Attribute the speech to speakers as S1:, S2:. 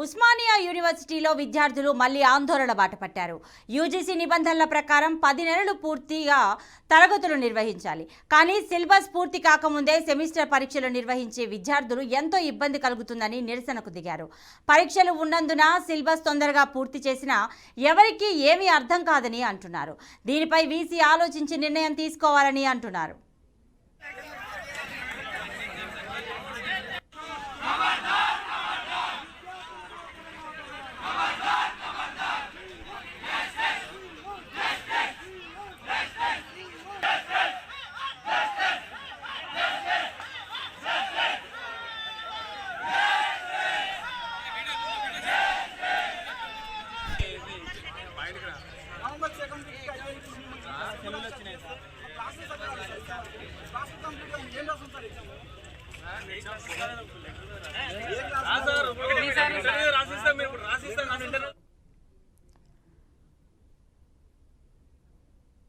S1: ఉస్మానియా యూనివర్సిటీలో విద్యార్థులు మళ్లీ ఆందోళన బాటపట్టారు. యూజీసీ నిబంధనల ప్రకారం 10 నెలలు పూర్తిగా తరగతులు నిర్వహించాలి. కానీ సిలబస్ పూర్తి కాకముందే సెమిస్టర్ పరీక్షలు నిర్వహించే విద్యార్థులు ఎంతో ఇబ్బంది కలుగుతుందని నిరసనకు దిగారు. పరీక్షలు ఉన్నందున సిలబస్ తొందరగా పూర్తి చేసినా ఎవరికీ ఏమీ అర్థం కాదని అంటున్నారు. దీనిపై వీసీ ఆలోచించి నిర్ణయం తీసుకోవాలని అంటున్నారు.
S2: క్లాస్ కంప్లీట్ ఏం రాస్తాం సార్ ఎగ్జామ్